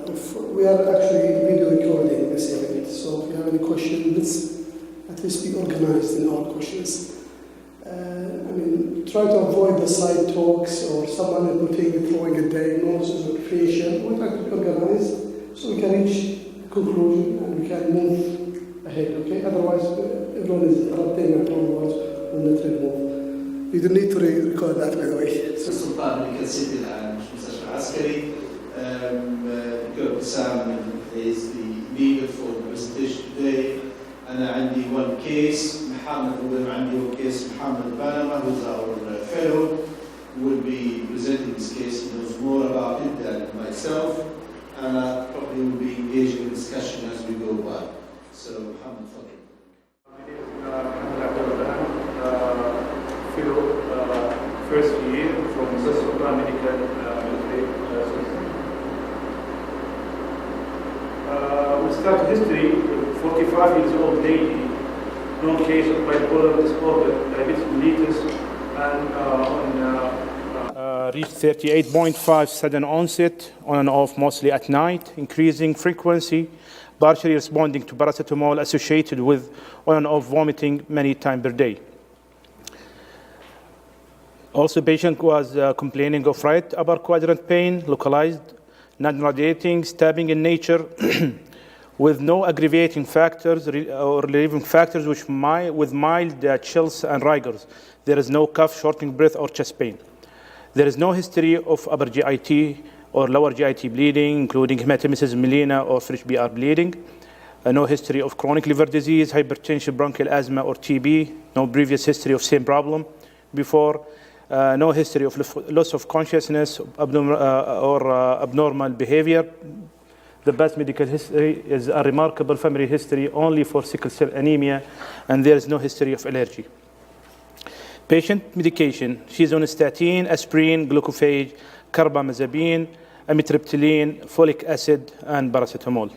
we are actually video recording this event, so if you have any questions, let's at least be organized in our questions. Try to avoid the side talks or someone throwing a diagnosis or creation. We try to be organized so we can reach a conclusion and we can move ahead, okay? Otherwise, everyone is interrupting and otherwise we'll not move. You don't need to record that, by the way. السلطان الملكي السيدي العام المستشفى العسكري. Dr. Sam is the leader for the presentation today. أنا عندي one case. Mohammed عندي one case. Mohammed Banama, who's our fellow, will be presenting this case. He knows more about it than myself, and I probably will be engaging in discussion as we go by. So, Mohammed, thank you. Fellow, first year from Sultan Medical Military System. We start history with 45 years old lady, known case of bipolar disorder, diabetes mellitus, and reached 38.5 sudden onset, on and off mostly at night, increasing frequency, partially responding to paracetamol associated with on and off vomiting many times per day. Also, patient was complaining of right upper quadrant pain, localized, non-radiating, stabbing in nature, with no aggravating factors or relieving factors with mild chills and rigors. There is no cough, shortening breath, or chest pain. There is no history of upper GIT or lower GIT bleeding, including hematemesis, melena, or fresh BR bleeding. No history of chronic liver disease, hypertension, bronchial asthma, or TB. No previous history of same problem before. No history of loss of consciousness or abnormal behavior. The best medical history is a remarkable family history only for sickle cell anemia, and there is no history of allergy. Patient medication, she's on statin, aspirin, glucophage, carbamazepine, amitriptyline, folic acid, and paracetamol.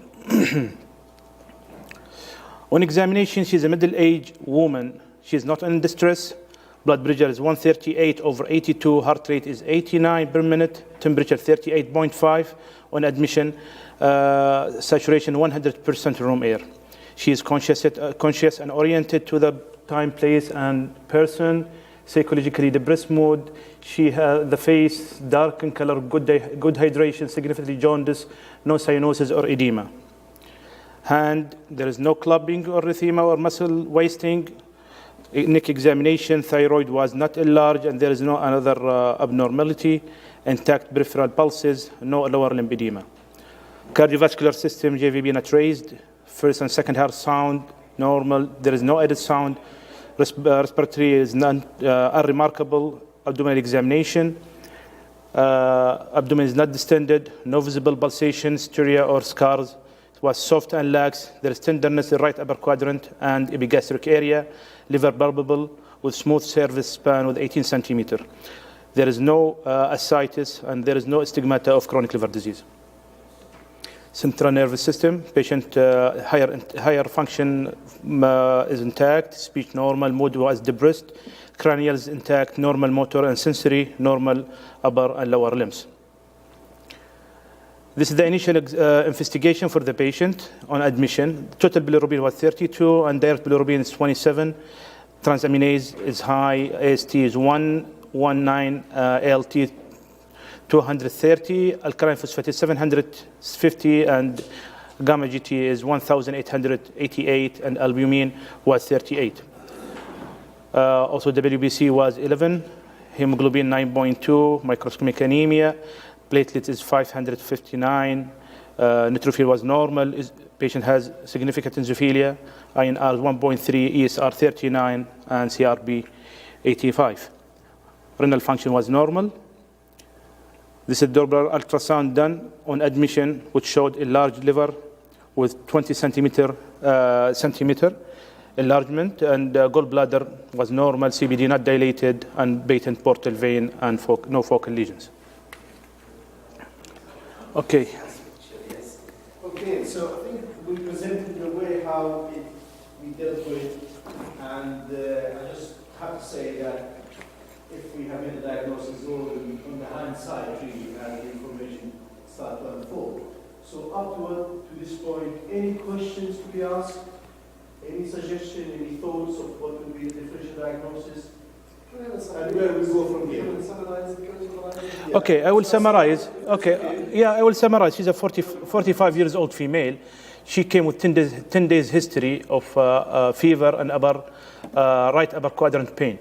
On examination, she's a middle-aged woman. She's not in distress. Blood pressure is 138/82, heart rate is 89 per minute, temperature 38.5 on admission, saturation 100% room air. She is conscious and oriented to the time, place, and person, psychologically depressed mood. She has the face dark in color, good hydration, significantly jaundice, no cyanosis or edema. Hand, there is no clubbing or erythema or muscle wasting. Neck examination, thyroid was not enlarged, and there is no another abnormality. Intact peripheral pulses, no lower limb edema. Cardiovascular system, JVB not raised. First and second heart sound, normal. There is no added sound. Respiratory is unremarkable. Abdominal examination. Abdomen is not distended. No visible pulsation, styria, or scars. It was soft and lax. There is tenderness in right upper quadrant and epigastric area. Liver bulbable with smooth cervix span with 18 centimeter. There is no ascites, and there is no stigmata of chronic liver disease. Central nervous system, patient higher function is intact, speech normal, mood was depressed, cranial is intact, normal motor and sensory, normal upper and lower limbs. This is the initial investigation for the patient on admission. Total bilirubin was 32 and direct bilirubin is 27. Transaminase is high, AST is 119, ALT 230, alkaline phosphatase 750, and gamma GT is 1888, and albumin was 38. Also WBC was 11, hemoglobin 9.2, microscopic anemia, platelet is 559, neutrophil was normal, patient has significant enzeophilia, INR 1.3, ESR 39, and CRB 85. Renal function was normal. This is Doppler ultrasound done on admission, which showed a large liver with 20 centimeter enlargement, and gallbladder was normal, CBD not dilated, and patent portal vein, and no focal lesions. Okay. Okay, so I think we presented the way how we dealt with it, and I just have to say that if we have made a diagnosis already on the hindsight, really, as the information starts to unfold. So up to this point, any questions to be asked? Any suggestion, any thoughts of what would be the differential diagnosis? And where we go from here? Yeah. Okay, I will summarize. Okay, yeah, I will summarize. She's a 45 years old female. She came with 10 days history of fever and right upper quadrant pain,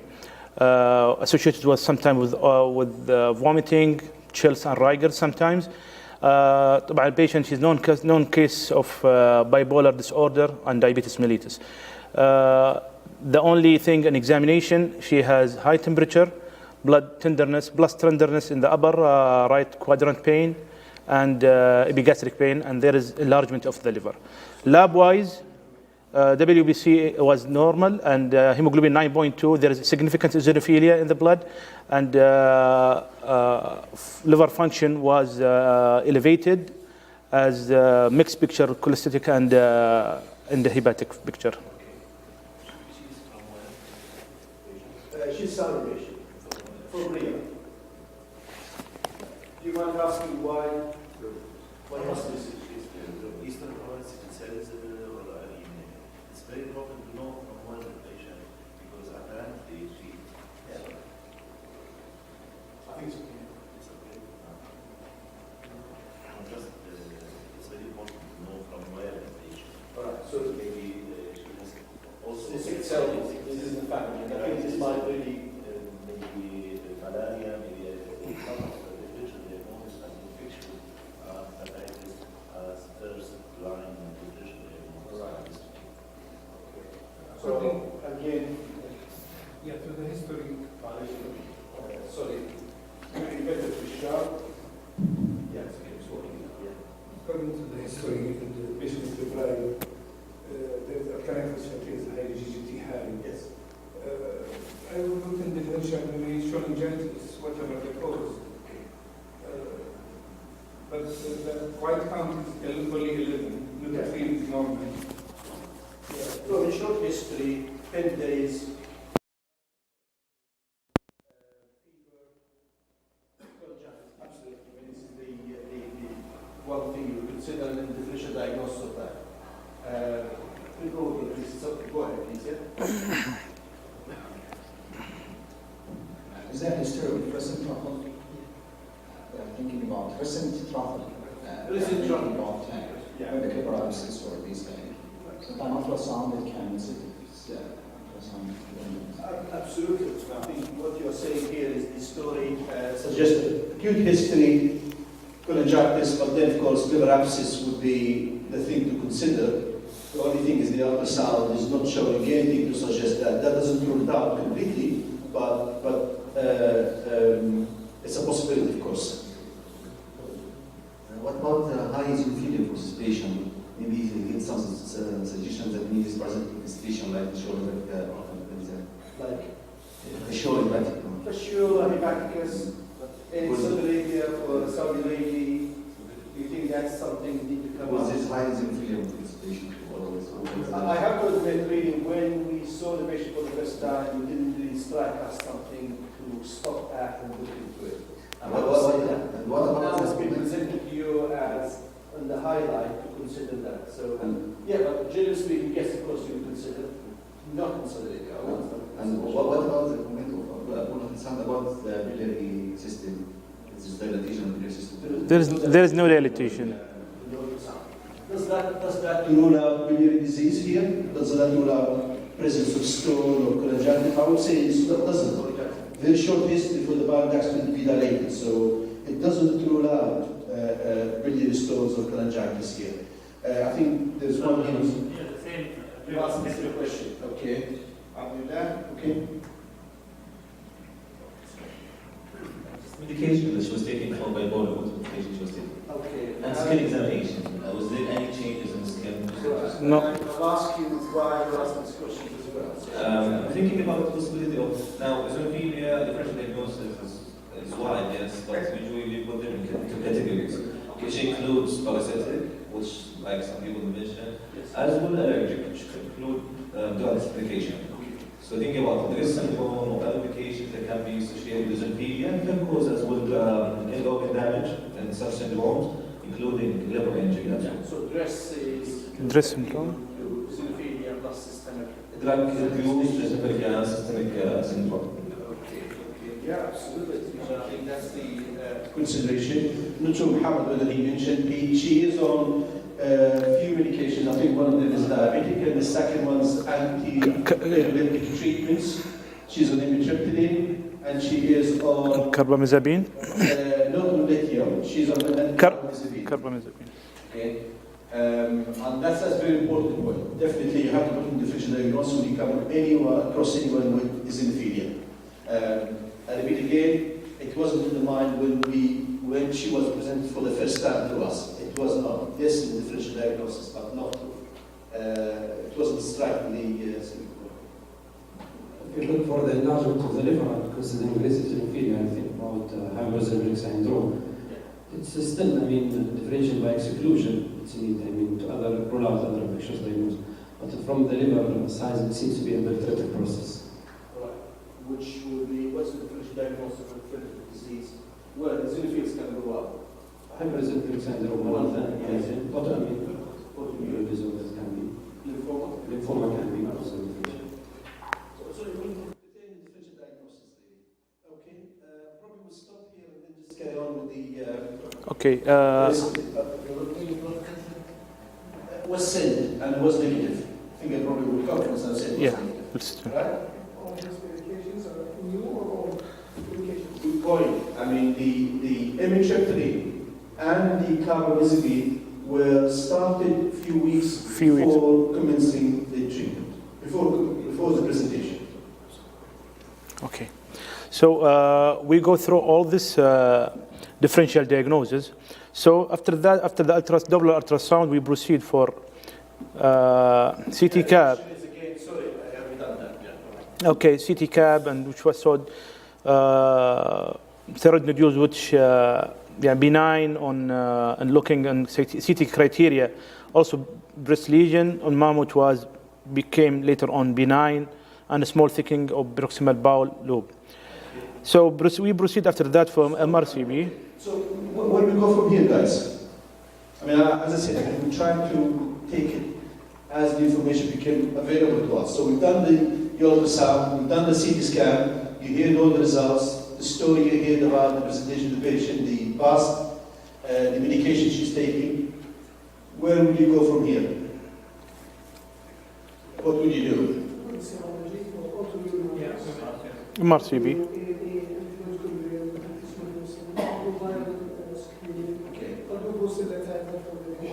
associated with sometimes with vomiting, chills and rigors sometimes. طبعا patient is known case of bipolar disorder and diabetes mellitus. The only thing in examination, she has high temperature, blood tenderness in the upper right quadrant pain, and epigastric pain, and there is enlargement of the liver. Lab-wise, WBC was normal, and hemoglobin 9.2. There is significant eosinophilia in the blood, and liver function was elevated as mixed picture, cholestatic and the hepatic picture. She's Saudi patient, from Riyadh. Do you mind asking why? What hospital? Eastern province, it says, or it's very important to know from where the patient, because apparently she. Yeah. I think it's okay. It's okay. Just, it's very important to know from where the patient. All right. So Maybe she has also. this itself, this is the family. I think this might really. Maybe malaria, maybe a lot of the differential diagnosis and infection hepatitis as first line differential diagnosis. Right. So again, Yeah, to the history, sorry, maybe better to shout. Yes, sorry. according to the history, the patient is February, there's a kind of is high GGT high. Yes. I will put in differential maybe cholangitis, whatever the cause. But the white count is only 11, neutrophil is normal. Yeah. So in short history, 10 days. Absolutely. I mean, this is the one thing you consider in the differential diagnosis of that. Go ahead, please. Yeah. Is that history of recent trouble? I'm thinking about recent trouble. Recent trouble. About time. Yeah. Medical paralysis or these kind. Sometimes ultrasound, it can sit. Absolutely. I think what you're saying here is the story suggests acute history, cholangitis, but then of course liver abscess would be the thing to consider. The only thing is the ultrasound is not showing anything to suggest that. That doesn't rule it out completely, but it's a possibility, of course. What about high eosinophilia for this patient? Maybe you get some suggestions that need is present in this patient, like the shoulder, Like the shoulder, right? for sure, Hephaticus, in Saudi Arabia or Saudi lady, do you think that's something that need to come Was up? this high eosinophilia for this patient? I have to admit, really, when we saw the patient for the first time, we didn't really strike us something to stop at and look into it. And what Now about it's been the presented to you as on the highlight to consider that. So, and yeah, but generally speaking, yes, of course, you would consider, not consider it. what about the comment of concern about the biliary system? Is this dilatation of the biliary system? There is no dilatation. Does that rule out biliary disease here? Does that rule out presence of stone or cholangitis? I would say it doesn't. Very short history for the bile ducts to be dilated, so it doesn't rule out biliary stones or cholangitis here. I think there's one here. Yeah, the same. You asked me a question. Okay. Abdullah, okay. Medication that she was taking for bipolar, what medication she was taking? Okay. And skin examination. Was there any changes in the skin? No. I'll ask you why you asked this question as well. I'm thinking about the possibility of, now, eosinophilia, differential diagnosis is wide, yes, but usually we put them into categories, which includes parasitic, which, like some people mentioned, as well allergic, which could include drug application. So think about the risk syndrome or other medications that can be associated with eosinophilia and can cause as well organ damage and such syndromes, including liver injury. So DRESS is DRESS syndrome. eosinophilia plus systemic. Drug abuse, systemic syndrome. Okay. Yeah, absolutely. So I think that's the Consideration. Not sure Muhammad whether he mentioned she is on few medications. I think one of them is diabetic and the second one's anti-epileptic treatments. She's on amitriptyline and she is on Carbamazepine. not on lithium. She's on carbamazepine. Carbamazepine. Okay. And that's a very important point. Definitely you have to put in differential diagnosis when you come across anyone with eosinophilia. I repeat again, it wasn't in the mind when she was presented for the first time to us. It was not. Yes, in differential diagnosis, but not. It wasn't strikingly simple. If you look for the enlargement of the liver, considering this is inferior, I think about hyperosmotic syndrome. It's still, differential by exclusion. It's needed, to rule out other infectious diagnosis. But from the liver size, it seems to be a filtrative process. right, which would be what's the differential diagnosis of infectious disease? Well, eosinophils can grow up. Hyperosmotic syndrome, one thing, autoimmune disorders can be. Lymphoma can be also infection. So you will retain the differential diagnosis there. Okay. Probably we'll stop here and then just carry on with the. Okay. Was sent and was negative. I think I probably will conference and said was negative. Right? All these medications are new or old medications? Good point. The amitriptyline and the carbamazepine were started a few weeks before commencing the treatment, before the presentation. Okay. So we go through all this differential diagnosis. So after that, after the Doppler ultrasound, we proceed for CT CAB. Sorry, I haven't done that yet. Okay, CT CAB, and which was showed thyroid nodules, which benign on and looking on CT criteria. Also, breast lesion on mammoth became later on benign, and a small thickening of proximal bowel lobe. So we proceed after that for MRCP. So where we go from here, guys? As I said, we try to take it as the information became available to us. So we've done the ultrasound, we've done the CT scan, you hear all the results, the story you hear about the presentation of the patient, the past, the medication she's taking. Where would you go from here? What would you do? MRCP.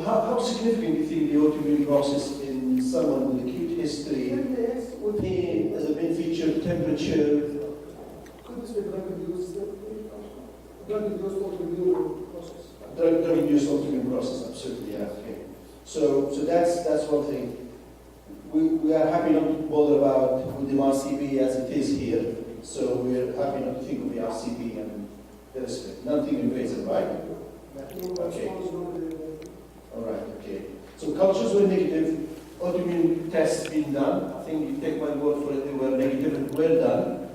How significant do you think the autoimmune process in someone with acute history, pain as a main feature, temperature? Could this be drug-induced autoimmune process? Drug-induced autoimmune process, absolutely, yeah. Okay. So that's one thing. We are happy not to bother about with the RCB as it is here. So we're happy not to think of the RCB and the rest of it. Nothing invasive, right? Okay. All right, okay. So cultures were negative, autoimmune tests being done. I think you take my word for it, they were negative and well done.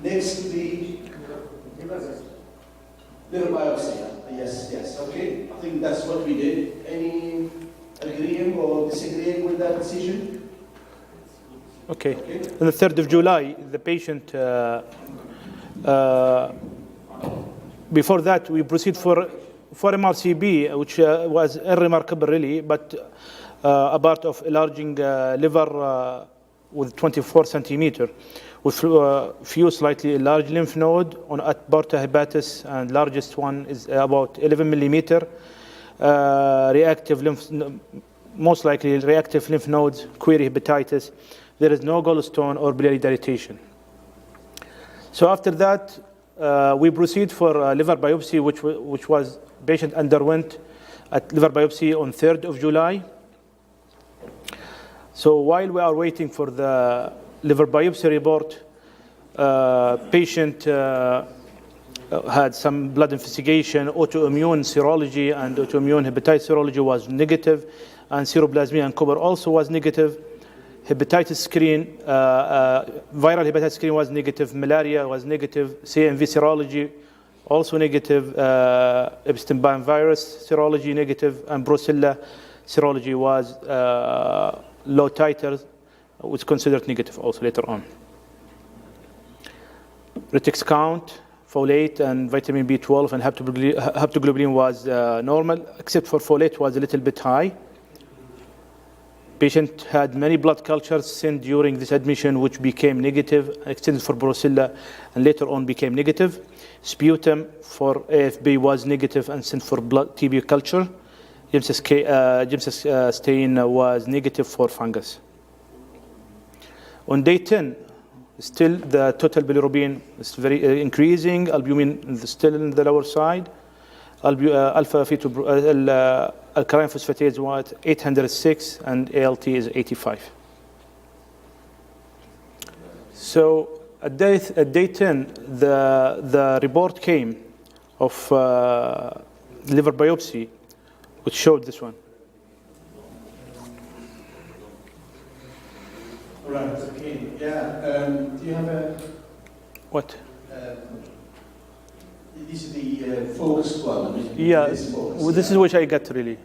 Next, the liver biopsy. Yes, okay. I think that's what we did. Any agreeing or disagreeing with that decision? Okay. On the 3rd of July, the patient, before that, we proceed for MRCB, which was unremarkable really, but a part of enlarging liver with 24 centimeter, with few slightly enlarged lymph node at porta hepatis, and largest one is about 11 millimeter. Reactive most likely reactive lymph nodes, query hepatitis. There is no gallstone or biliary dilatation. So after that, we proceed for liver biopsy, which was patient underwent at liver biopsy on 3rd of July. So while we are waiting for the liver biopsy report, patient had some blood investigation, autoimmune serology and autoimmune hepatitis serology was negative, and seroplasmia and copper also was negative. Hepatitis screen, viral hepatitis screen was negative, malaria was negative, CMV serology also negative. Epstein-Barr virus serology negative, and Brucella serology was low titers, was considered negative also later on. Retex count, folate, and vitamin B12 and haptoglobulin was normal, except for folate was a little bit high. Patient had many blood cultures sent during this admission, which became negative, extended for Brucella, and later on became negative. Sputum for AFB was negative and sent for blood TB culture. James stain was negative for fungus. On day 10, still the total bilirubin is very increasing. Albumin is still in the lower side. Alpha alkaline phosphatase was 806 and ALT is 85. So at day 10, the report came of liver biopsy, which showed this one. All right, okay, yeah. Do you have a... What? This is the focused one. Yeah, focused, well, this is which I got really.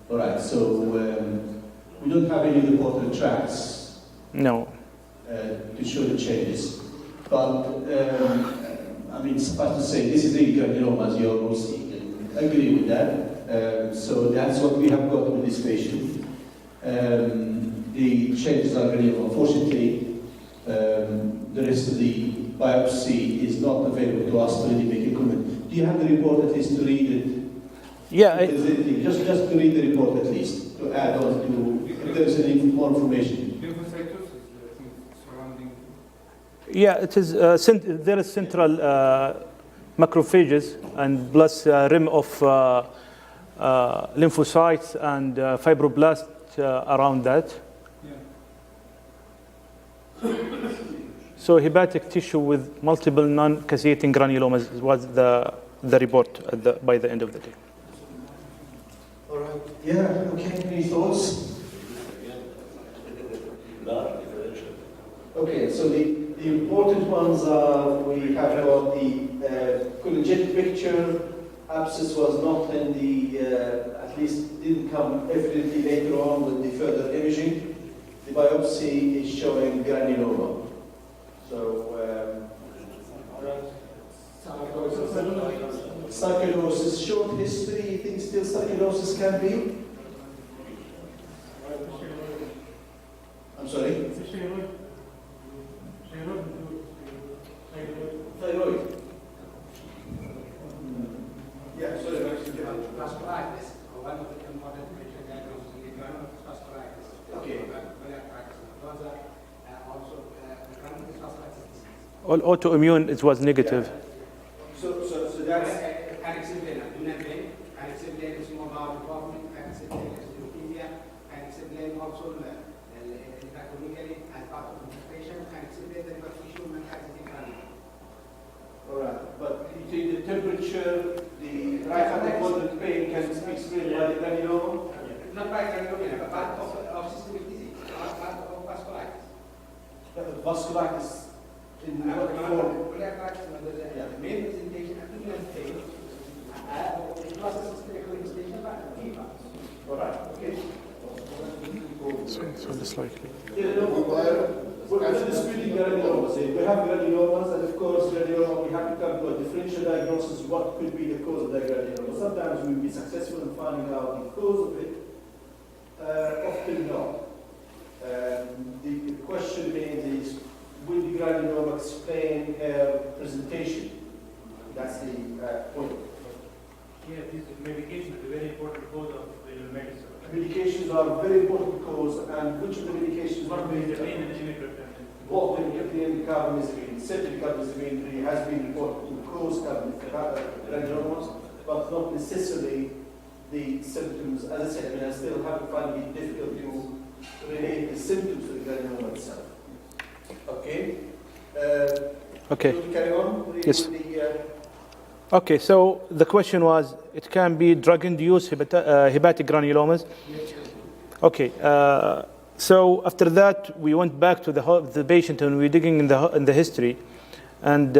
All right, so we don't have any reported tracks No. to show the changes. But, I mean, suffice to say, this is the granuloma, as you all see. I agree with that. So that's what we have got with this patient. The changes are granuloma. Unfortunately, the rest of the biopsy is not available to us to really make a comment. Do you have the report at least to read it? Yeah. Just to read the report at least, to add on to, if there's any more information. Yeah, it is. There is central macrophages and plus rim of lymphocytes and fibroblasts around that. So hepatic tissue with multiple non-caseating granulomas was the report by the end of the day. All right. Yeah. Okay. Any thoughts? Okay. So the important ones are we have got the collagen picture. Abscess was not in the at least didn't come evidently later on with the further imaging. The biopsy is showing granuloma. So, sarcoidosis, short history, you think still sarcoidosis can be? I'm sorry? Thyroid. Yeah, sorry. Vasculitis, one of the important major diagnoses in vasculitis. Okay. All autoimmune, it was negative. Yeah. So that's... Carixiblen, abdominal vein. Carixiblen is more about development. Carixiblen is leukemia. Carixiblen also economically as part of the patient. Carixiblen, the tissue, and carixiblen. All right, but the temperature, the right hand quadrant pain can be explained by the granuloma? Not by granuloma, but part of systemic disease, part of vasculitis. Vasculitis in what form? The main presentation, abdominal pain, process systemic manifestation, but fever. All right, okay. So this likely. Yeah, no, we're not disputing granulomas. We have granulomas, and of course, granuloma, we have to come to a differential diagnosis. What could be the cause of the granuloma? Sometimes we'll be successful in finding out the cause of it, often not. The question remains is, will the granuloma explain her presentation? That's the point. Yeah, these medications are a very important cause of renal medicine. Medications are a very important cause, and which of the medications are both the and carbamazepine. Certainly carbamazepine has been reported to cause granuloma, but not necessarily the symptoms. As I said, I still find it difficult to relate the symptoms to the granuloma itself. Okay. Okay. So we carry on. Yes. Okay, so the question was, it can be drug-induced hepatic granulomas. Okay, so after that, we went back to the patient and we were digging in the history, and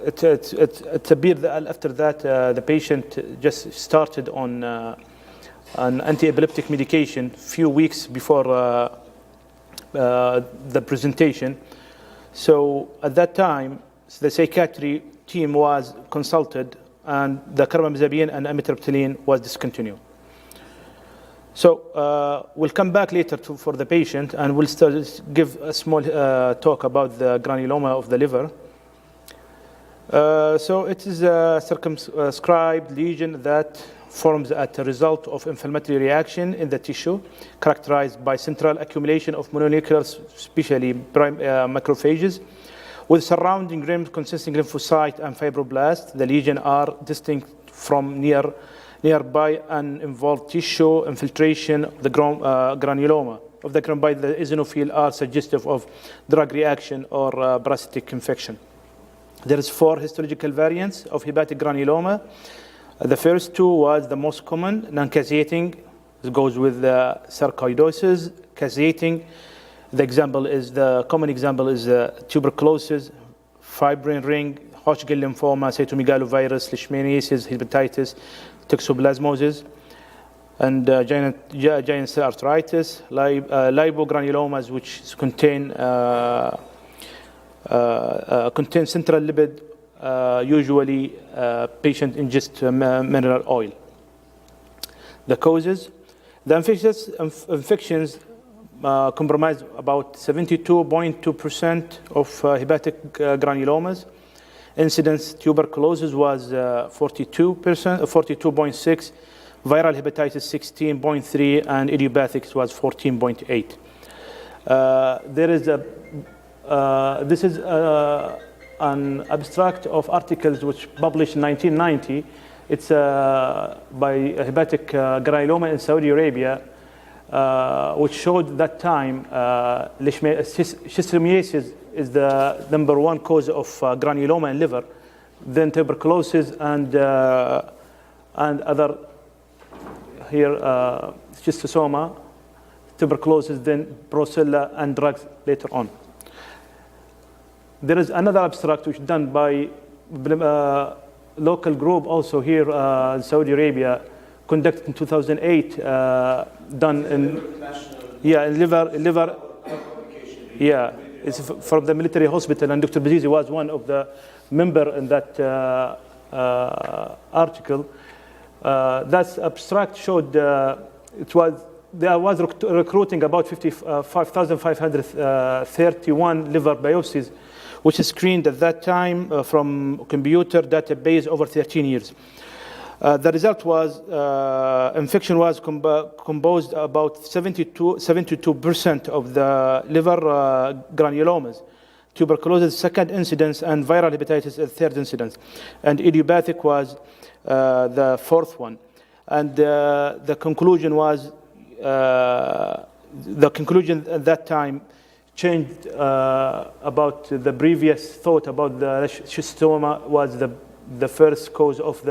it appeared that after that the patient just started on an anti-epileptic medication few weeks before the presentation. So at that time, the psychiatry team was consulted, and the carbamazepine and amitriptyline was discontinued. So we'll come back later for the patient, and we'll give a small talk about the granuloma of the liver. So it is a circumscribed lesion that forms as a result of inflammatory reaction in the tissue, characterized by central accumulation of mononuclear, especially macrophages, with surrounding rim consisting lymphocyte and fibroblast. The lesions are distinct from nearby and involved tissue infiltration. The granuloma of the by the eosinophil are suggestive of drug reaction or parasitic infection. There is 4 histological variants of hepatic granuloma. The first 2 was the most common, non-caseating. It goes with the sarcoidosis, caseating. The common example is tuberculosis, fibrin ring, Hodgkin lymphoma, cytomegalovirus, leishmaniasis, hepatitis, toxoplasmosis, and giant cell arteritis, lipogranulomas, which contain central lipid. Usually patient ingest mineral oil. The causes. The infections comprise about 72.2% of hepatic granulomas. Incidence tuberculosis was 42.6%, viral hepatitis 16.3%, and idiopathic was 14.8%. This is an abstract of articles which published in 1990. It's by hepatic granuloma in Saudi Arabia, which showed that time schistosomiasis is the #1 cause of granuloma in liver, then tuberculosis and other here schistosoma, tuberculosis, then Brucella, and drugs later on. There is another abstract which done by local group also here in Saudi Arabia, conducted in 2008, done in liver. Yeah, it's from the military hospital, and Dr. Bazizi was one of the member in that article. That abstract showed there was recruiting about 55,531 liver biopsies, which is screened at that time from computer database over 13 years. The result was infection was composed about 72% of the liver granulomas, tuberculosis second incidence, and viral hepatitis third incidence, and idiopathic was the 4th one. And the conclusion was at that time changed about the previous thought about the schistosoma was the first cause of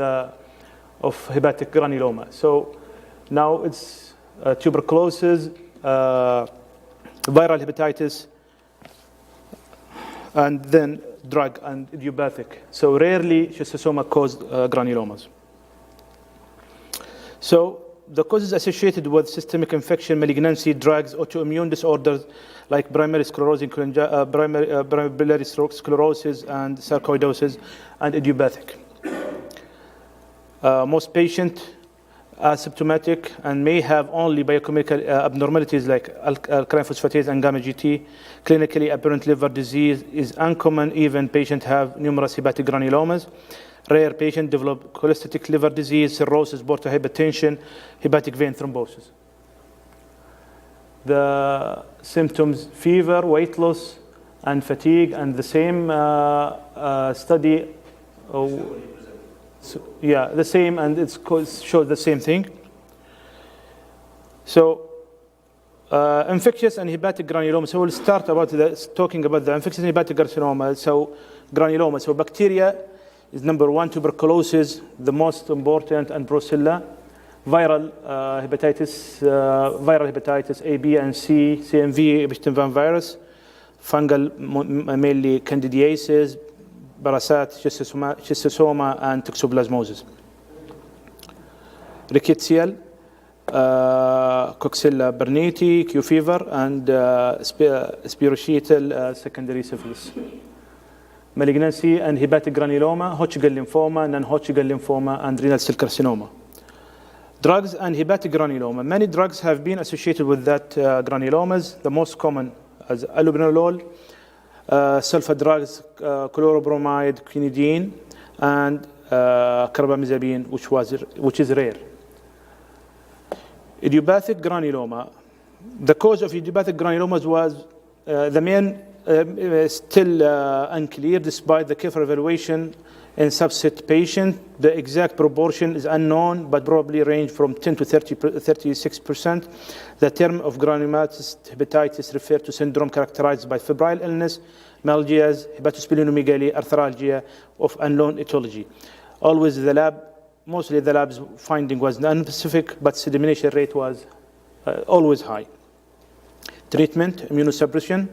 hepatic granuloma. So now it's tuberculosis, viral hepatitis, and then drug and idiopathic. So rarely schistosoma caused granulomas. So the causes associated with systemic infection, malignancy, drugs, autoimmune disorders like primary sclerosing, biliary sclerosis, and sarcoidosis, and idiopathic. Most patients are symptomatic and may have only biochemical abnormalities like alkaline phosphatase and gamma GT. Clinically apparent liver disease is uncommon. Even patients have numerous hepatic granulomas. Rare patients develop cholestatic liver disease, cirrhosis, portal hypertension, hepatic vein thrombosis. The symptoms: fever, weight loss, and fatigue, and the same study. The same, and it shows the same thing. So, infectious and hepatic granuloma. So we'll start talking about the infectious and hepatic granuloma. So bacteria is #1, tuberculosis, the most important, and Brucella. Viral hepatitis A, B, and C, CMV, Epstein-Barr virus. Fungal, mainly candidiasis, parasite, schistosoma, and toxoplasmosis. Rickettsial, Coxella burnetii, Q fever, and spirochetal secondary syphilis. Malignancy and hepatic granuloma, Hodgkin lymphoma, non-Hodgkin lymphoma, and renal cell carcinoma. Drugs and hepatic granuloma. Many drugs have been associated with that granulomas. The most common as allopurinol, sulfa drugs, chlorobromide, quinidine, and carbamazepine, which is rare. Idiopathic granuloma. The cause of idiopathic granulomas was the main still unclear despite the careful evaluation in subset patients. The exact proportion is unknown, but probably range from 10 to 36%. The term of granulomatous hepatitis refers to syndrome characterized by febrile illness, myalgias, hepatosplenomegaly, arthralgia of unknown etiology. Always mostly the lab's finding was non-specific, but dissemination rate was always high. Treatment, immunosuppression,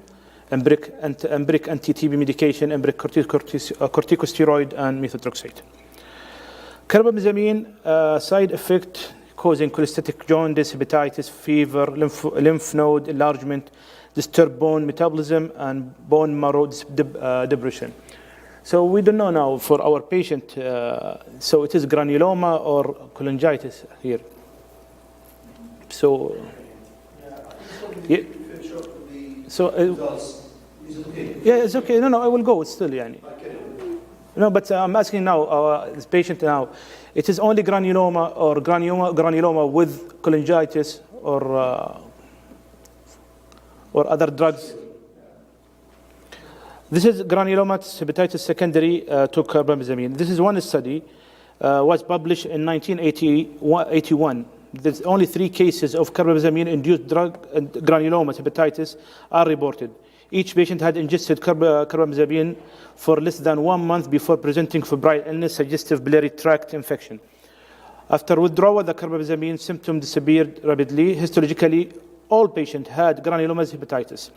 empiric anti-TB medication, empiric corticosteroid, and methotrexate. Carbamazepine side effect causing cholestatic jaundice, hepatitis, fever, lymph node enlargement, disturbed bone metabolism, and bone marrow depression. So we don't know now for our patient, so it is granuloma or cholangitis here. So, yeah. So, yeah, it's okay. No, I will go still, yani. No, but I'm asking now, this patient now, it is only granuloma or granuloma with cholangitis or other drugs. This is granulomatous hepatitis secondary to carbamazepine. This is one study, was published in 1981. There's only 3 cases of carbamazepine-induced granulomatous hepatitis are reported. Each patient had ingested carbamazepine for less than 1 month before presenting febrile illness, suggestive biliary tract infection. After withdrawal, the carbamazepine symptoms disappeared rapidly. Histologically, all patients had granulomatous hepatitis.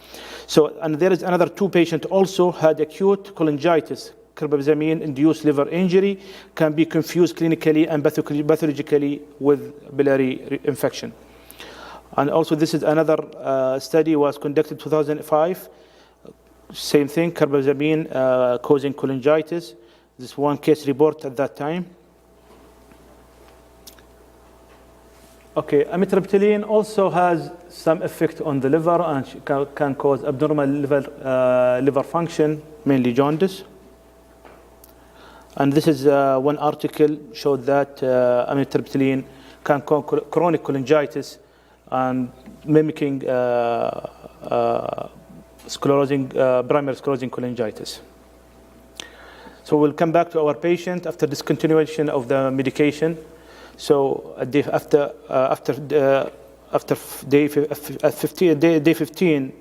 So, and there is another 2 patients also had acute cholangitis. Carbamazepine-induced liver injury can be confused clinically and pathologically with biliary infection. And also, this is another study was conducted in 2005. Same thing, carbamazepine causing cholangitis. This one case report at that time. Okay, amitriptyline also has some effect on the liver and can cause abnormal liver function, mainly jaundice. And this is one article showed that amitriptyline can cause chronic cholangitis and mimicking primary sclerosing cholangitis. So we'll come back to our patient after discontinuation of the medication. So after day 15,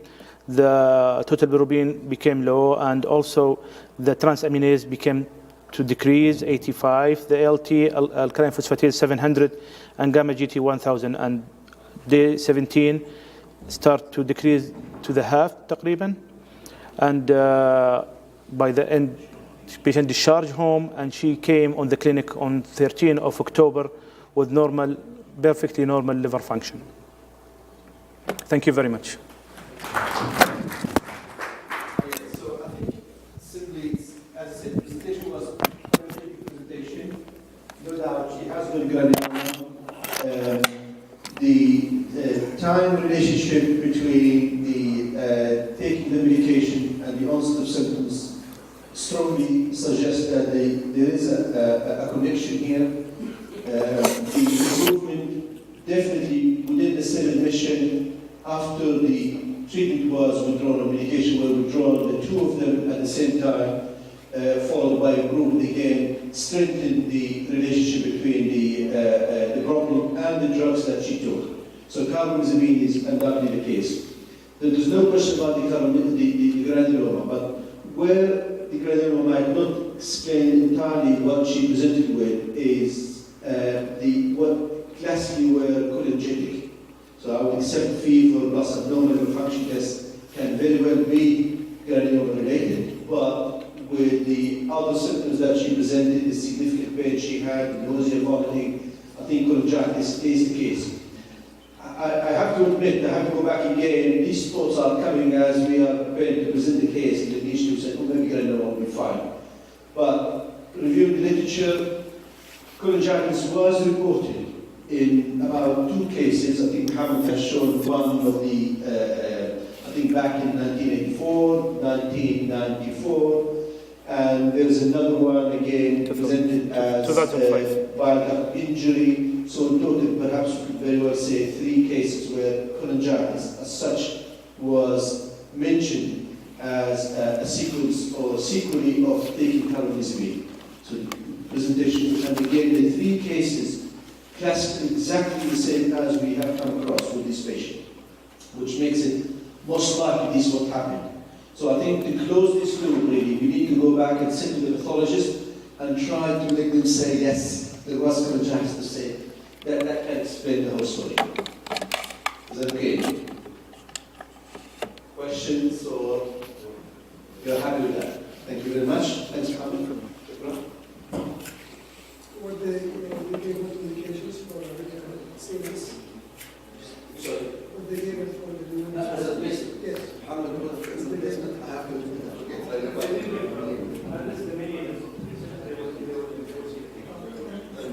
the total bilirubin became low, and also the transaminase became to decrease 85. The ALT, alkaline phosphatase 700, and gamma GT 1000. And day 17 start to decrease to the half, تقريبا. And by the end, patient discharged home, and she came on the clinic on 13 of October with perfectly normal liver function. Thank you very much. So I think simply, as I said, the presentation was a very presentation. No doubt she has good granuloma. The time relationship between the taking the medication and the onset of symptoms strongly suggests that there is a connection here. The improvement definitely within the cell admission after the treatment was withdrawn or medication were withdrawn, the 2 of them at the same time, followed by improvement again, strengthened the relationship between the problem and the drugs that she took. So carbamazepine is undoubtedly the case. There is no question about the granuloma, but where the granuloma might not explain entirely what she presented with is what classically were cholangitic. So I would accept fever plus abnormal liver function test can very well be granuloma related, but with the presented the significant pain she had, nausea, vomiting. I think cholangitis is the case. I have to admit, I have to go back again, these thoughts are coming as we are preparing to present the case, and the issue said, oh, maybe Glenda will be fine. But reviewing the literature, cholangitis was reported in about 2 cases. I think Mohammed has shown one of the, I think back in 1984, 1994, and there's another one again presented as bile duct injury. So in total, perhaps we could very well say 3 cases where cholangitis as such was mentioned as a sequence or sequelae of taking carbamazepine. So presentation, and again the 3 cases classified exactly the same as we have come across with this patient, which makes it most likely this is what happened. So I think to close this loop, really, we need to go back and sit with the pathologist and try to make them say, yes, there was cholangitis to say. That can explain the whole story. Is that okay? Questions or you're happy with that? Thank you very much. Thanks for coming. What they gave us indications for seeing this? Sorry? What they gave us for the As a basic? Yes. I'm going to put it in the basement. I have to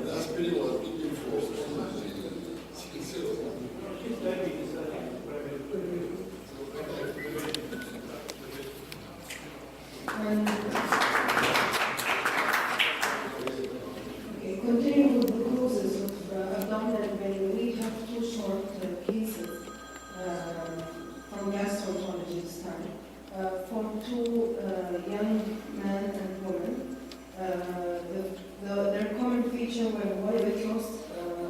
that's really what I'm looking for. Continuing with the causes of abdominal pain, we have 2 short cases from gastroenterology this time, from 2 young men and women. Their common feature were weight loss,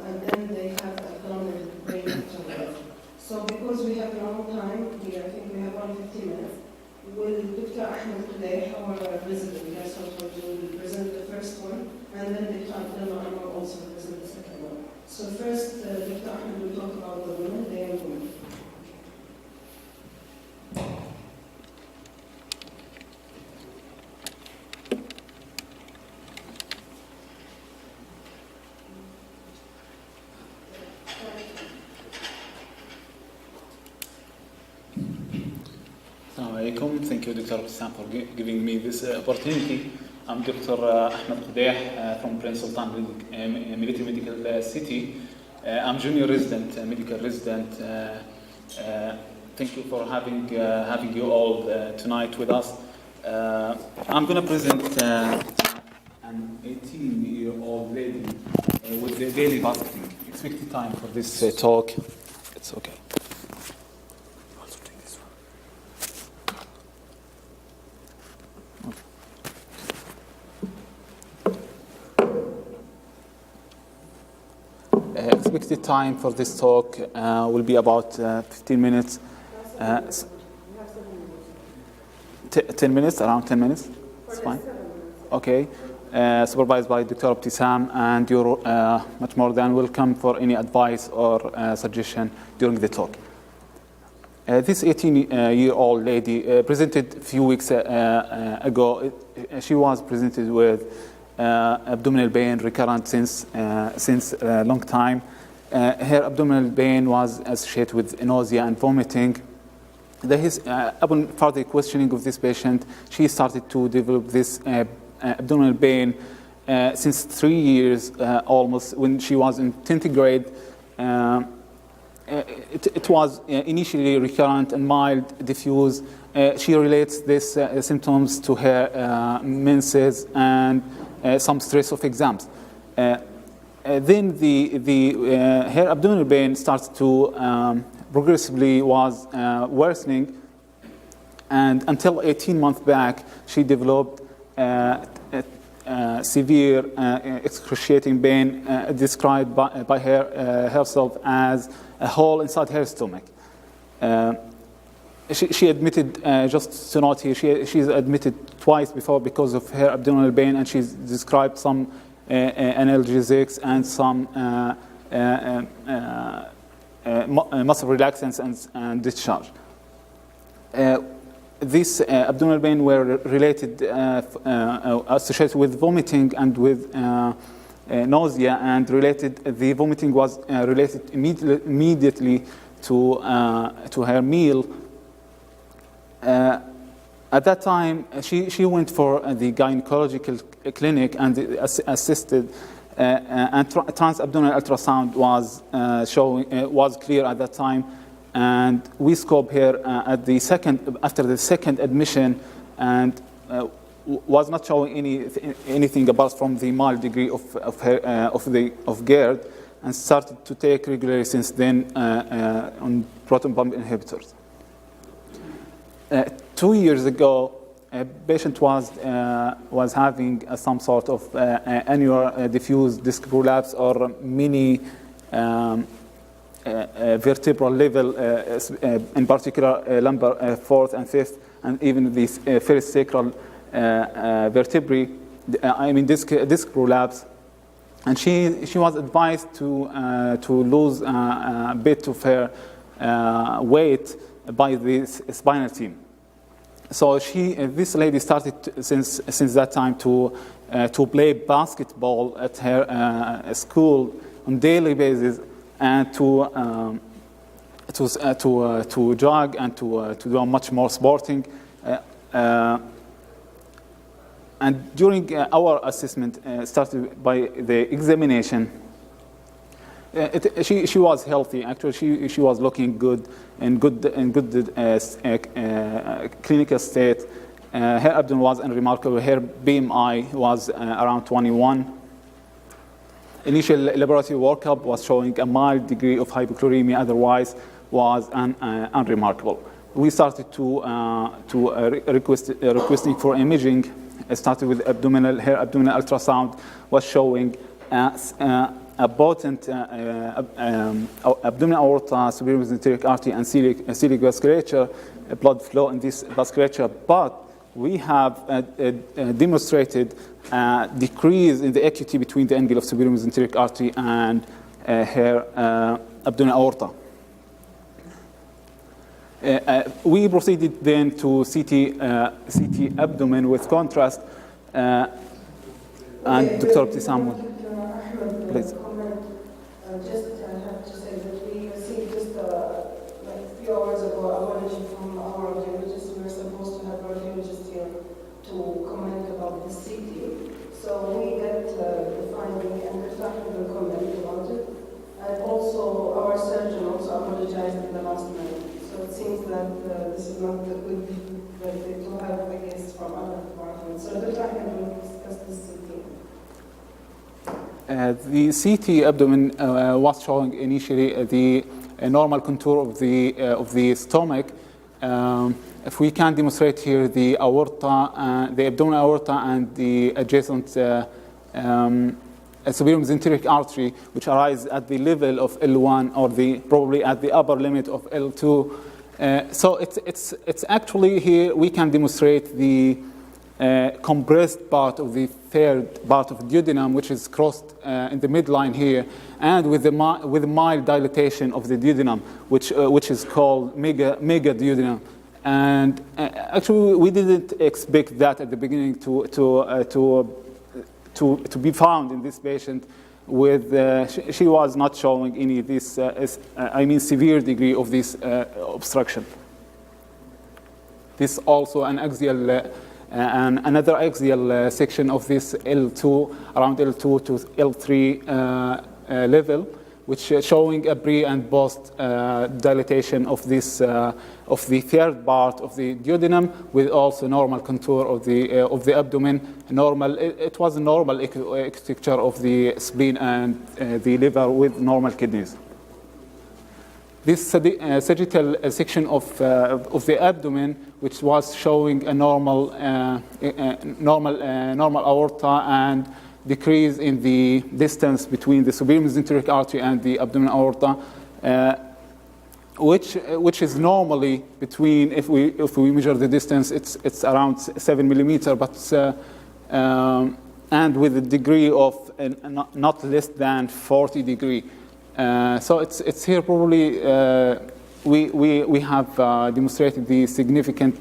and then they have abdominal pain afterwards. So because we have a long time here, I think we have only 15 minutes, will Dr. Ahmed today, our resident gastroenterologist, will present the first one, and then Dr. Abdullah Anwar also present the second one. So first, Dr. Ahmed will talk about the women, the young women. Thank you, Dr. Bassam, for giving me this opportunity. I'm Dr. Ahmed Qudeh from Prince Sultan Military Medical City. I'm junior resident, medical resident. Thank you for having you all tonight with us. I'm going to present an 18-year-old lady with the daily fasting. Expected time for this talk. It's okay. Expected time for this talk will be about 15 minutes. 10 minutes, around 10 minutes? It's fine. Okay. Supervised by Dr. Abtisam, and you're much more than welcome for any advice or suggestion during the talk. This 18-year-old lady presented a few weeks ago. She was presented with abdominal pain recurrent since a long time. Her abdominal pain was associated with nausea and vomiting. Upon further questioning of this patient, she started to develop this abdominal pain since 3 years almost. When she was in 10th grade, it was initially recurrent and mild, diffuse. She relates these symptoms to her menses and some stress of exams. Then her abdominal pain starts to progressively was worsening, and until 18 months back, she developed severe excruciating pain described by her herself as a hole inside her stomach. She admitted, just to note here, she's admitted twice before because of her abdominal pain, and she's described some analgesics and some muscle relaxants and discharge. These abdominal pain were related, associated with vomiting and with nausea, and the vomiting was related immediately to her meal. At that time, she went for the gynecological clinic and assisted, and transabdominal ultrasound was clear at that time, and we scoped her after the second admission, and was not showing anything apart from the mild degree of GERD, and started to take regularly since then on proton pump inhibitors. 2 years ago, a patient was having some sort of annular diffuse disc prolapse or mini vertebral level, in particular lumbar fourth and fifth, and even the first sacral vertebrae. Disc prolapse, and she was advised to lose a bit of her weight by this spinal team. So this lady started since that time to play basketball at her school on daily basis, and to jog and to do much more sporting. And during our assessment, started by the examination, she was healthy. Actually, she was looking good in good clinical state. Her abdomen was unremarkable. Her BMI was around 21. Initial laboratory workup was showing a mild degree of hypochloremia. Otherwise, was unremarkable. We started requesting for imaging. It started with her abdominal ultrasound was showing a potent abdominal aorta, superior mesenteric artery, and celiac vasculature, blood flow in this vasculature. But we have demonstrated a decrease in the acuity between the angle of superior mesenteric artery and her abdominal aorta. We proceeded then to CT abdomen with contrast, and Dr. Ibtisam, please. Just I have to say that we received just like a few hours ago a radiology from our radiologist. We were supposed to have a radiologist here to comment about the CT. So we get the finding, and the doctor will comment about it. And also our surgeon also apologized in the last minute. So it seems that this is not a good to have a guest from other departments. So the doctor will discuss the CT. The CT abdomen was showing initially the normal contour of the stomach. If we can demonstrate here the aorta, the abdominal aorta, and the adjacent superior mesenteric artery, which arise at the level of L1 or probably at the upper limit of L2. So it's actually here we can demonstrate the compressed part of the third part of the duodenum, which is crossed in the midline here, and with mild dilatation of the duodenum, which is called mega duodenum. And actually, we didn't expect that at the beginning to be found in this patient. She was not showing any of this, severe degree of this obstruction. This also an axial. Another axial section of this L2, around L2 to L3 level, which is showing a pre and post dilatation of this of the third part of the duodenum, with also normal contour of the abdomen. It was a normal architecture of the spleen and the liver with normal kidneys. This sagittal section of the abdomen, which was showing a normal aorta and decrease in the distance between the superior mesenteric artery and the abdominal aorta, which is normally between, if we measure the distance, it's around 7 millimeter, but and with a degree of not less than 40 degree. So it's here probably we have demonstrated the significant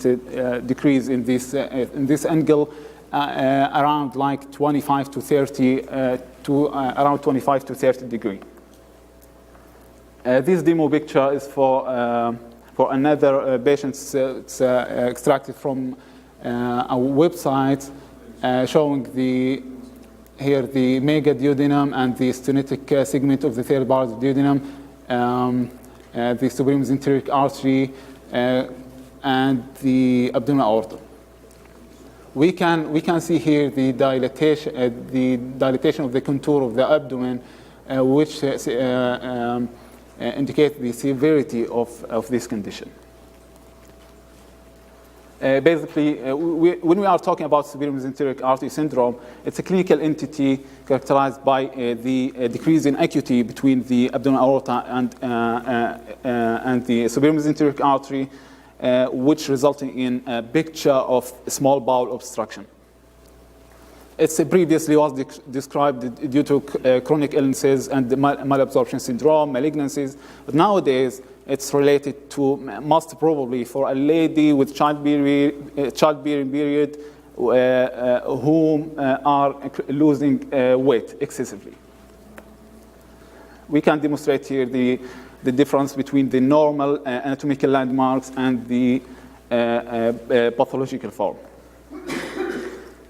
decrease in this angle around like 25 to 30 around 25 to 30 degree. This demo picture is for another patient. It's extracted from a website showing the megaduodenum and the stenotic segment of the third part of the duodenum, the superior mesenteric artery, and the abdominal aorta. We can see here the dilatation of the contour of the abdomen, which indicates the severity of this condition. Basically, when we are talking about superior mesenteric artery syndrome, it's a clinical entity characterized by the decrease in acuity between the abdominal aorta and the superior mesenteric artery, which resulting in a picture of small bowel obstruction. It previously was described due to chronic illnesses and malabsorption syndrome, malignancies, but nowadays it's related to, most probably, for a lady with childbearing period whom are losing weight excessively. We can demonstrate here the difference between the normal anatomical landmarks and the pathological form.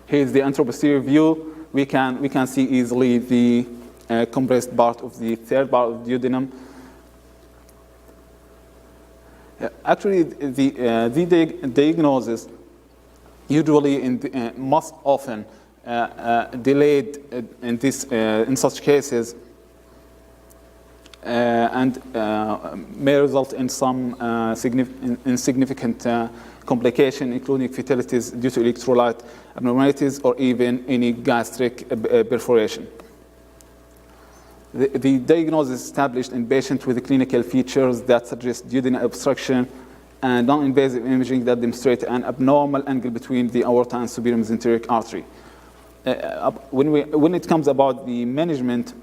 Here's the anteroposterior view. We can see easily the compressed part of the third part of the duodenum. Actually, the diagnosis usually most often delayed in such cases and may result in some significant complication, including fatalities due to electrolyte abnormalities or even any gastric perforation. The diagnosis is established in patients with clinical features that suggest duodenal obstruction and non-invasive imaging that demonstrate an abnormal angle between the aorta and superior mesenteric artery. When it comes about the management,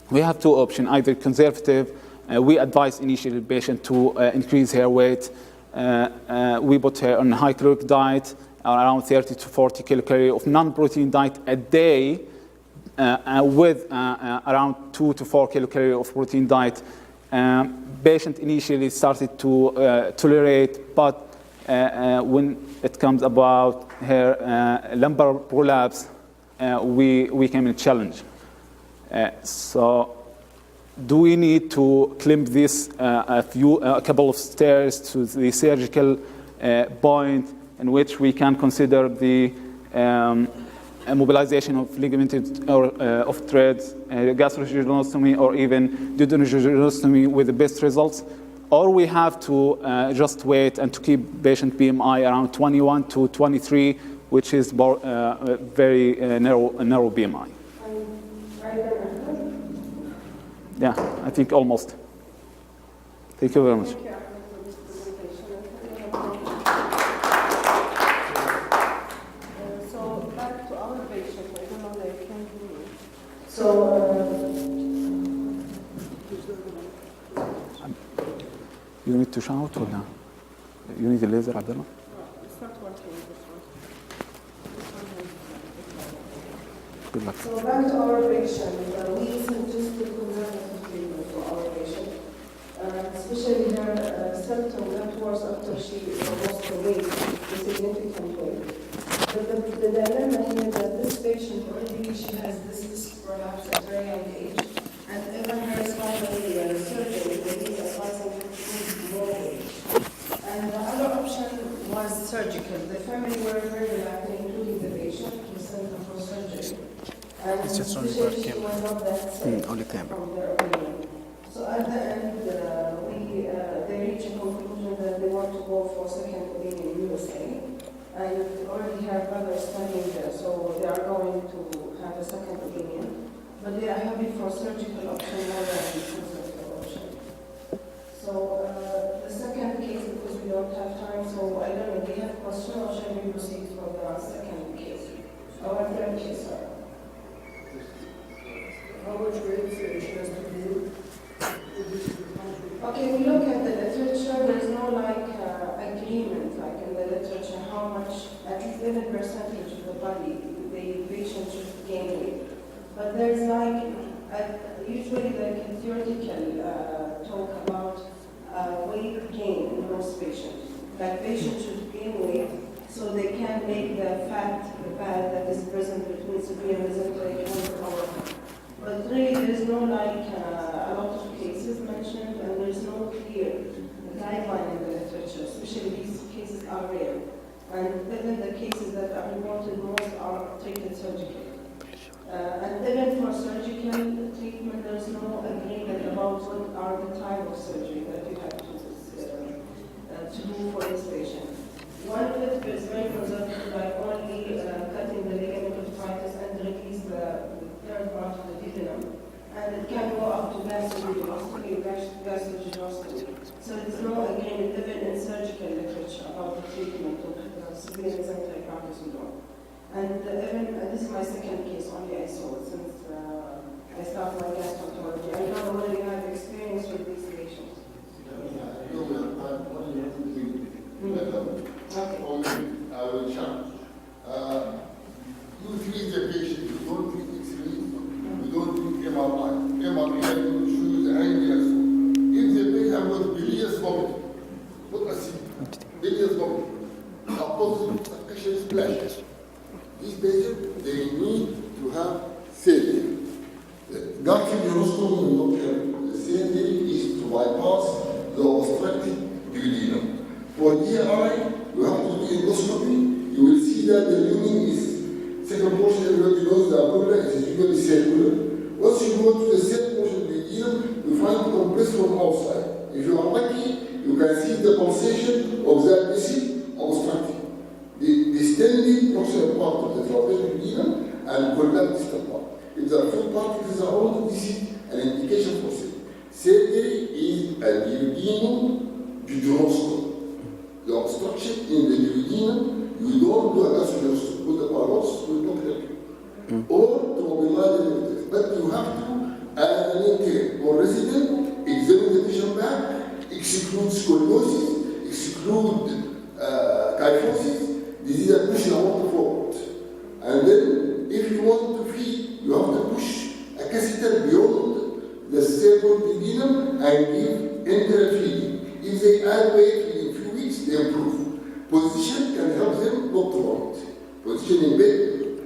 we have two options, either conservative. We advise initially the patient to increase her weight. We put her on a high caloric diet, around 30 to 40 kilocalories of non-protein diet a day, with around 2 to 4 kilocalories of protein diet. Patient initially started to tolerate, but when it comes about her lumbar prolapse, we came in challenge. So do we need to climb this a couple of stairs to the surgical point in which we can consider the mobilization of ligamented or of threads, gastrojejunostomy, or even duodenojejunostomy with the best results? Or we have to just wait and to keep patient BMI around 21 to 23, which is very narrow BMI. Yeah, I think almost. Thank you very much. Thank you. So back to our patient, I don't know if you can hear me. So you need to shout or no? You need a laser, Abdullah? no, it's not working, this one. Good luck. So back to our patient, we suggested conservative treatment for our patient, especially her symptom got worse after she lost the weight, the significant weight. But the dilemma here is that this patient already she has this perhaps at a very young age, and even her spinal surgery, they is advising her to lose more weight. And the other option was surgical. The family were very reluctant, including the patient, to send her for surgery. And especially she was not that safe from their opinion. So at the end, they reached a conclusion that they want to go for second opinion in USA. And already have others studying there, so they are going to have a second opinion. But they are happy for surgical option more than conservative option. So the second case, because we don't have time, so I don't know, do you have a question or shall we proceed for the second case? Our third case, sorry. How much weight she has to do? Okay, we look at the there's no agreement in the literature how much, at least in a percentage of the body, the patient should gain weight. But there's usually a theoretical talk about weight gain in most patients. Like patients should gain weight so they can make the fat that is present between severe and mesenteric and lower. But really, there's no a lot of cases mentioned, and there's no clear guideline in the literature. Especially these cases are rare, and even the cases that are reported most are treated surgically. And even for surgical treatment, there's no agreement about what are the type of surgery that you have to do for this patient. One of it is very conservative, like only cutting the ligament of Titus and release the third part of the duodenum. And it can go up to gastrogenostomy. So there's no agreement even in surgical literature about the treatment of severe mesenteric artery syndrome. And even, this is my second case only I saw since I started my gastroenterology. I don't know whether you have experience with these patients. I will challenge. You treat the patient, you don't treat X-ray, you don't treat MRI. MRI will show you the ideas. If the patient was bilious vomiting, look at it, bilious vomiting, opposite percussion splash. These patients, they need to have surgery. Gastroenterology surgery is to bypass the obstructed duodenum. For GI, you have to do endoscopy. You will see that the lumen is second portion. Everybody knows the abdomen is usually circular. Once you go to the third portion of the duodenum, you find compressed from outside. If you are lucky, you can see the pulsation of that vessel obstructed. The distended proximal part of the trapezius duodenum and collapsed distal part. If there are few particles around, this is an indication for surgery. Surgery is a duodenum duodenoscopy. The obstruction in the duodenum, you don't do a gastroenteroscopy with the paralysis, will not help you. Or to mobilize the lymph. But you have to, as an intern or resident, examine the patient back, exclude scoliosis, exclude kyphosis. This is a push I want to forward. And then, if you want to feed, you have to push a catheter beyond the stable duodenum and give enteral feeding. If they add weight, they improve. Position can help them not to vomit. Position in bed,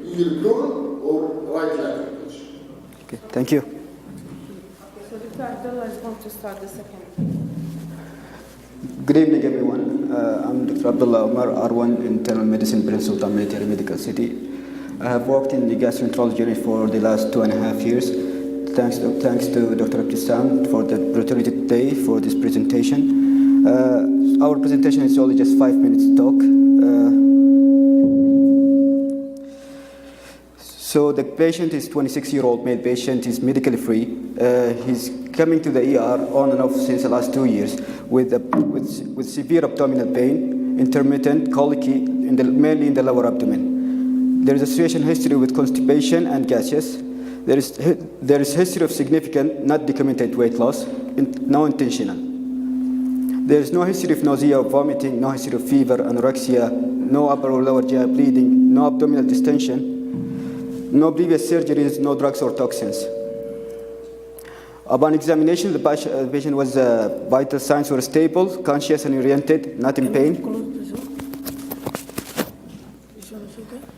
either prone or right lateral position. Okay, thank you. Okay, so Dr. Abdullah is going to start the second. Good evening, everyone. I'm Dr. Abdullah Omar, R1 Internal Medicine, Prince Sultan Military Medical City. I have worked in the gastroenterology unit for the last 2.5 years. Thanks to Dr. Abtisam for the opportunity today for this presentation. Our presentation is only just 5 minutes talk. So the patient is 26-year-old male patient. He's medically free. He's coming to the ER on and off since the last 2 years with severe abdominal pain, intermittent colicky, mainly in the lower abdomen. There is association history with constipation and gases. There is history of significant, not documented weight loss, no intentional. There is no history of nausea or vomiting, no history of fever, anorexia, no upper or lower GI bleeding, no abdominal distension, no previous surgeries, no drugs or toxins. Upon examination, the patient was vital signs were stable, conscious and oriented, not in pain.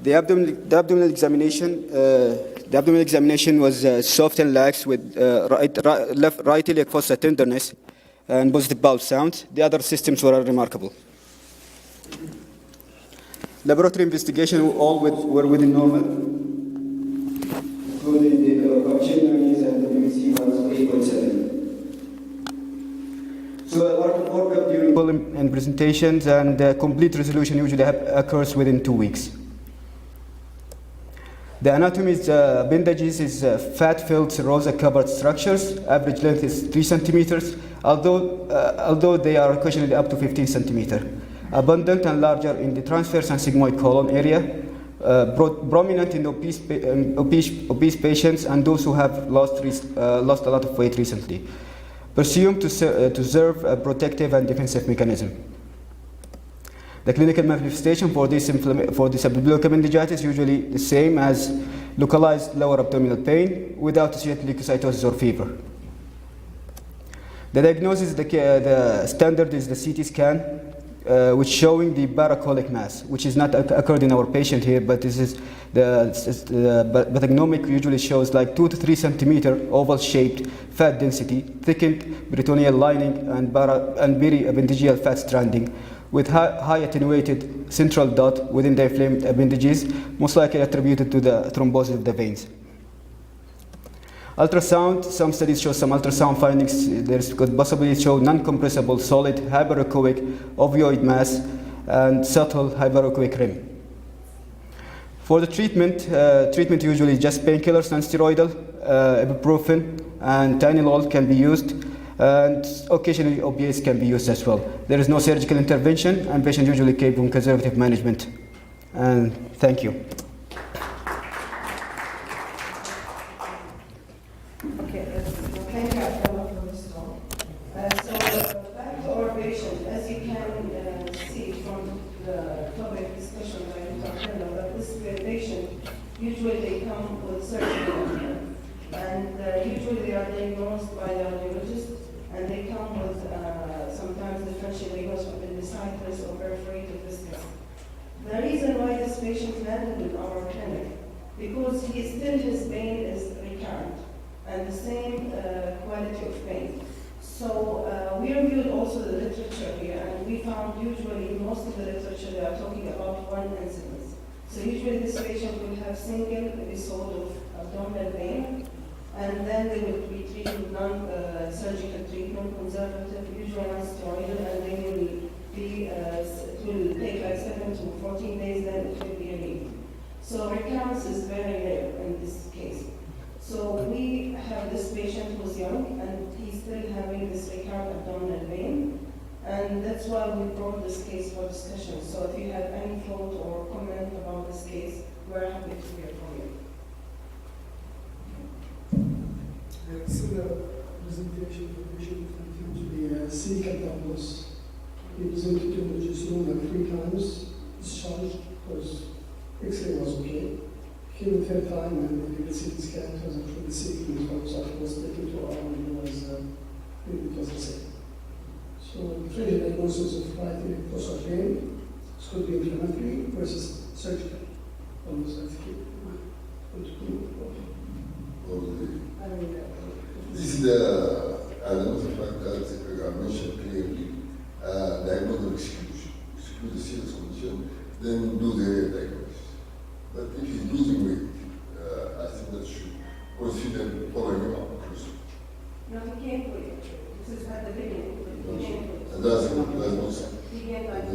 The abdominal examination was soft and lax with right iliac fossa tenderness and positive bowel sound. The other systems were remarkable. Laboratory investigation were within normal, including the Pacino's and the WBC was 8.7. So a lot of workup during and presentations, and complete resolution usually occurs within 2 weeks. The anatomy is appendages is fat-filled serosa-covered structures. Average length is 3 centimeters, although they are occasionally up to 15 centimeters. Abundant and larger in the transverse and sigmoid colon area. Prominent in obese patients and those who have lost a lot of weight recently. presumed to serve a protective and defensive mechanism. The clinical manifestation for this subdural appendicitis is usually the same as localized lower abdominal pain without associated leukocytosis or fever. The diagnosis, the standard is the CT scan, which showing the paracolic mass, which is not occurred in our patient here, but this is the pathognomic usually shows like 2 to 3 centimeter oval-shaped fat density, thickened peritoneal lining, and periappendigeal fat stranding, with high attenuated central dot within the inflamed appendages, most likely attributed to the thrombosis of the veins. Ultrasound, some studies show some ultrasound findings. There could possibly show non-compressible solid hyperechoic ovoid mass and subtle hyperechoic rim. For the treatment usually just painkillers, non-steroidal, ibuprofen, and Tylenol can be used, and occasionally opiates can be used as well. There is no surgical intervention, and patients usually keep on conservative management. And thank you. Okay, thank you for this talk. So back to our patient, as you can see from the topic discussion by Dr. Hello, that this patient, usually they come with surgical and usually they are diagnosed by the radiologist, and they come with sometimes differential diagnosis of appendicitis or perforated viscus. The reason why this patient landed in our clinic, because his pain is recurrent and the same quality of pain. So we reviewed also the literature here, and we found usually most of the literature they are talking about one incidence. So usually this patient will have single episode of abdominal pain, and then they will be treated with non-surgical treatment, conservative, usually non-steroidal, and they will be, it will take like 7 to 14 days, then it will be relieved. So recurrence is very rare in this case. So we have this patient who's young, and he's still having this recurrent abdominal pain, and that's why we brought this case for discussion. So if you have any thought or comment about this case, we're happy to hear from you. Similar presentation for the patient to be celiac doubles. He presented to emergency room like 3 times, discharged because X-ray was okay. Came the third time and we did a CT scan because actually the CT was taken to our and it was the same. So the first diagnosis of right electrolytic pain, this could be inflammatory versus surgical. Almost that's key. This is the element of fact that I mentioned clearly. Diagnose or exclude the serious condition, then do the diagnosis. But if he's losing weight, I think that should consider following him up closely. No, he can't wait. This is at the beginning. And that's no sense. He can't like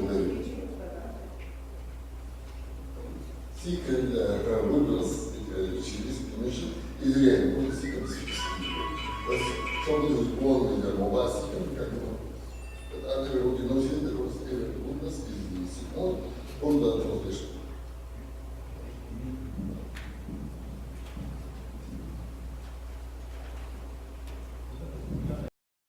Cecal volvulus, which is mentioned, is really good cecal specificity. But somebody who's born with a mobile cecal can do it. But under the notion, the volvulus is the small, all the translation.